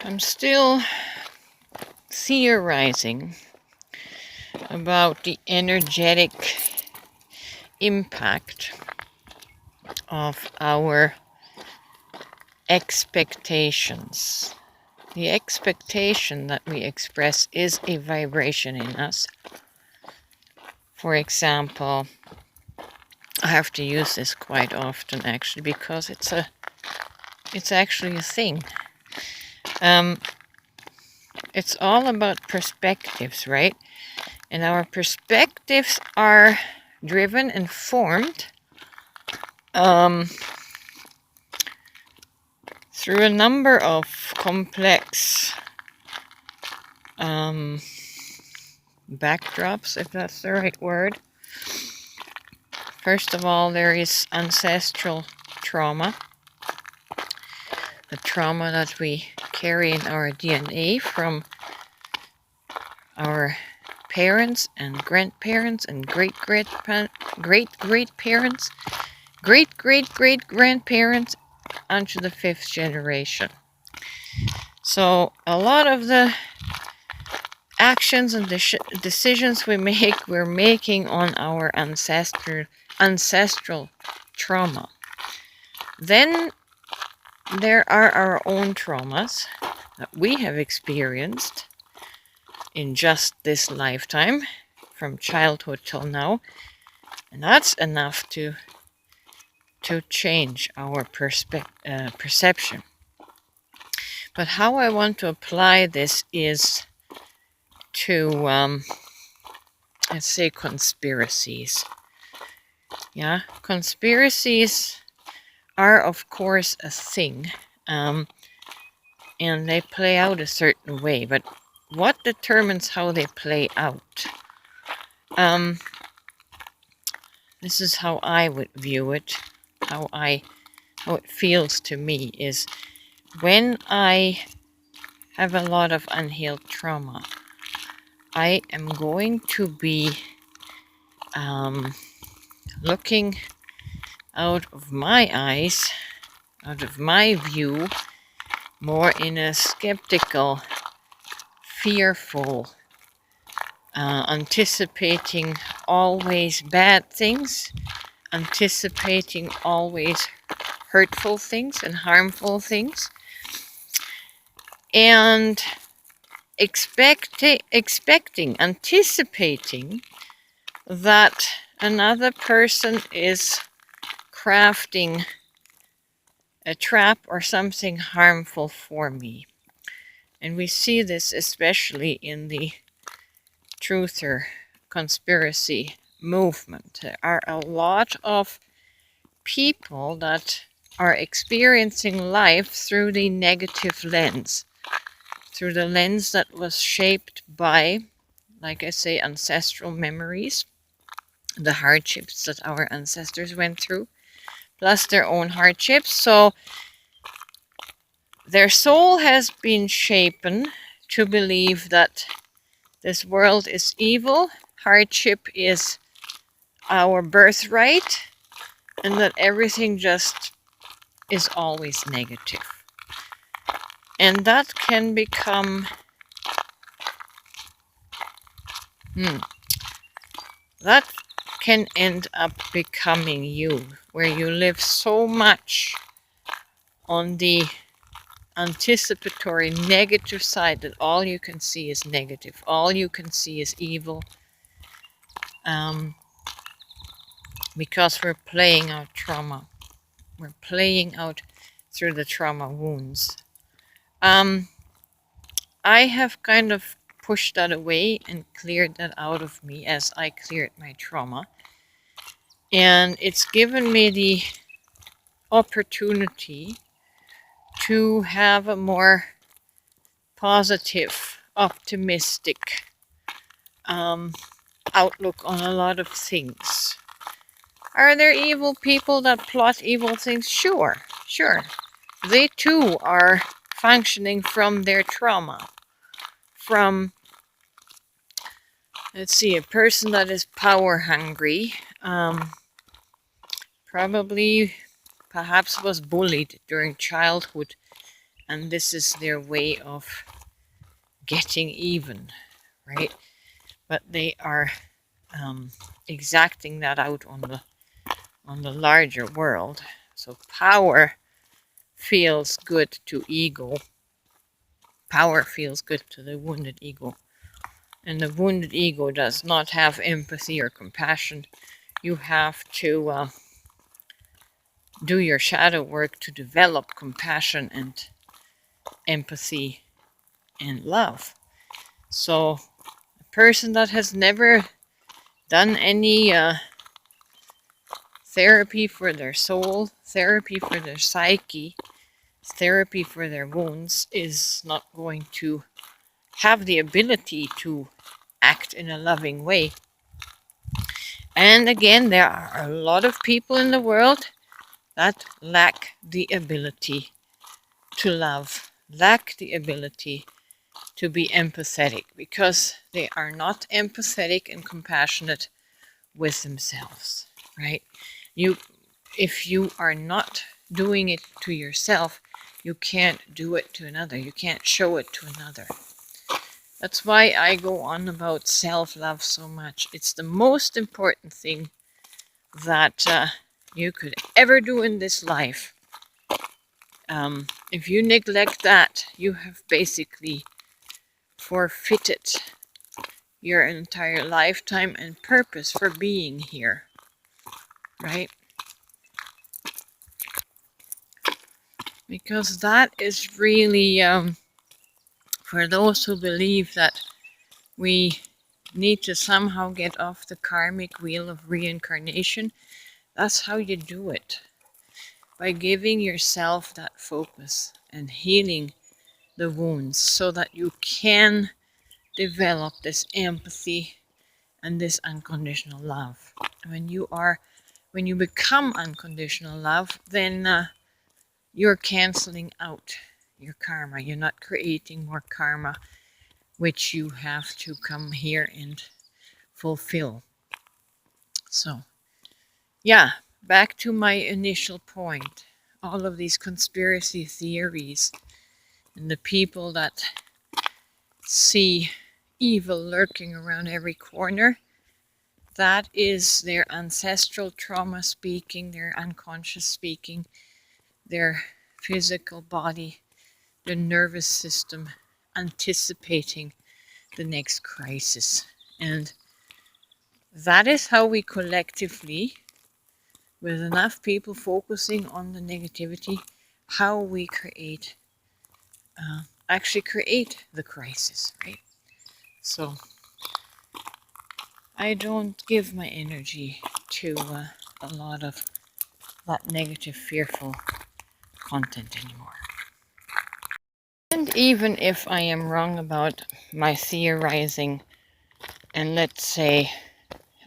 I'm still theorizing about the energetic impact of our expectations. The expectation that we express is a vibration in us. For example, I have to use this quite often actually because it's actually a thing. It's all about perspectives, right? And our perspectives are driven and formed through a number of complex backdrops, if that's the right word. First of all, there is ancestral trauma, the trauma that we carry in our DNA from our parents and grandparents and great-great-parents, great-great-great-grandparents, onto the 5th generation. So a lot of the actions and decisions we make, we're making on our ancestral trauma. Then there are our own traumas that we have experienced in just this lifetime, from childhood till now, and that's enough to change our perception. But how I want to apply this is to, let's say, conspiracies. Yeah, conspiracies are, of course, a thing, and they play out a certain way, but what determines how they play out? This is how I would view it, how it feels to me, is when I have a lot of unhealed trauma, I am going to be looking out of my eyes, out of my view, more in a skeptical, fearful, anticipating always bad things, anticipating always hurtful things and harmful things, and anticipating that another person is crafting a trap or something harmful for me. And we see this especially in the truther conspiracy movement. There are a lot of people that are experiencing life through the negative lens, through the lens that was shaped by, like I say, ancestral memories, the hardships that our ancestors went through, plus their own hardships. So their soul has been shapen to believe that this world is evil, hardship is our birthright, and that everything just is always negative. And that can become that can end up becoming you, where you live so much on the anticipatory negative side that all you can see is negative, all you can see is evil, because we're playing out trauma, we're playing out through the trauma wounds. I have kind of pushed that away and cleared that out of me as I cleared my trauma, and it's given me the opportunity to have a more positive, optimistic outlook on a lot of things. Are there evil people that plot evil things? Sure. They too are functioning from their trauma. From, let's see, a person that is power hungry, perhaps was bullied during childhood and this is their way of getting even, right? But they are exacting that out on the larger world. So power feels good to ego. Power feels good to the wounded ego. And the wounded ego does not have empathy or compassion. You have to do your shadow work to develop compassion and empathy and love. So a person that has never done any therapy for their soul, therapy for their psyche, therapy for their wounds is not going to have the ability to act in a loving way. And again, there are a lot of people in the world that lack the ability to love, lack the ability to be empathetic, because they are not empathetic and compassionate with themselves, right? If you are not doing it to yourself, you can't do it to another. You can't show it to another. That's why I go on about self-love so much. It's the most important thing that you could ever do in this life. If you neglect that, you have basically forfeited your entire lifetime and purpose for being here, right? Because that is really, for those who believe that we need to somehow get off the karmic wheel of reincarnation, that's how you do it. By giving yourself that focus and healing the wounds so that you can develop this empathy and this unconditional love. When you become unconditional love, then you're canceling out your karma. You're not creating more karma, which you have to come here and fulfill. So, yeah, back to my initial point. All of these conspiracy theories and the people that see evil lurking around every corner, that is their ancestral trauma speaking, their unconscious speaking, their physical body, their nervous system anticipating the next crisis. And that is how we collectively, with enough people focusing on the negativity, how we actually create the crisis, right? So I don't give my energy to a lot of that negative, fearful content anymore. And even if I am wrong about my theorizing, and let's say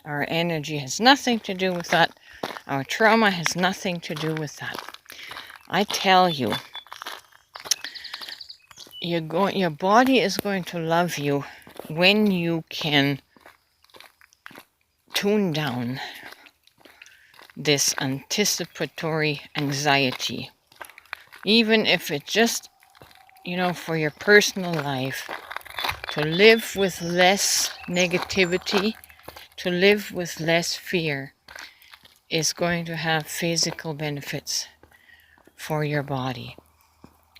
our energy has nothing to do with that, our trauma has nothing to do with that, I tell you, your body is going to love you when you can tune down this anticipatory anxiety, even if it just, for your personal life, to live with less negativity, to live with less fear is going to have physical benefits for your body.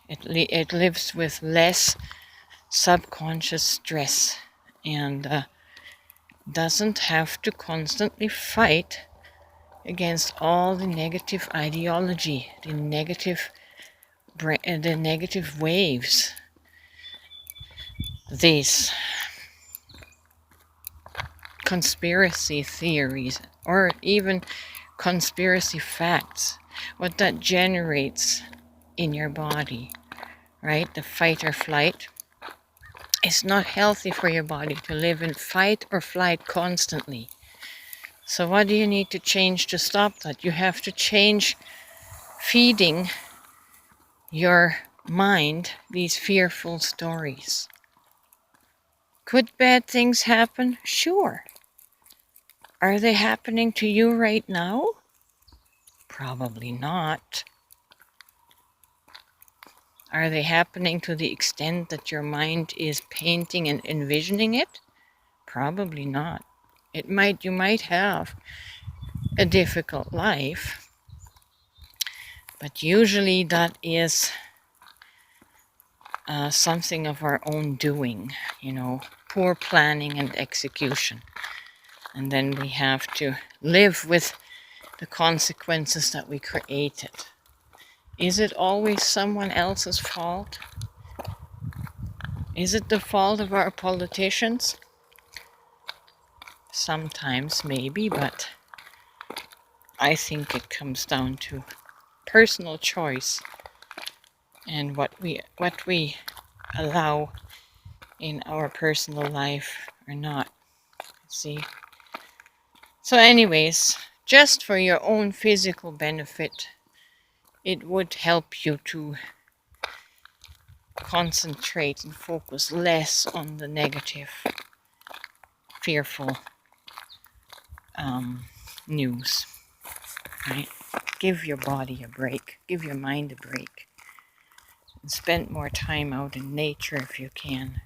It lives with less subconscious stress and doesn't have to constantly fight against all the negative ideology, the negative waves, these conspiracy theories, or even conspiracy facts, what that generates in your body, right? The fight or flight. It's not healthy for your body to live in fight or flight constantly. So what do you need to change to stop that? You have to change feeding your mind these fearful stories. Could bad things happen? Sure. Are they happening to you right now? Probably not. Are they happening to the extent that your mind is painting and envisioning it? Probably not. You might have a difficult life, but usually that is something of our own doing, poor planning and execution. And then we have to live with the consequences that we created. Is it always someone else's fault? Is it the fault of our politicians? Sometimes, maybe, but I think it comes down to personal choice and what we allow in our personal life or not. See? So anyways, just for your own physical benefit, it would help you to concentrate and focus less on the negative, fearful news, right? Give your body a break. Give your mind a break. And spend more time out in nature if you can.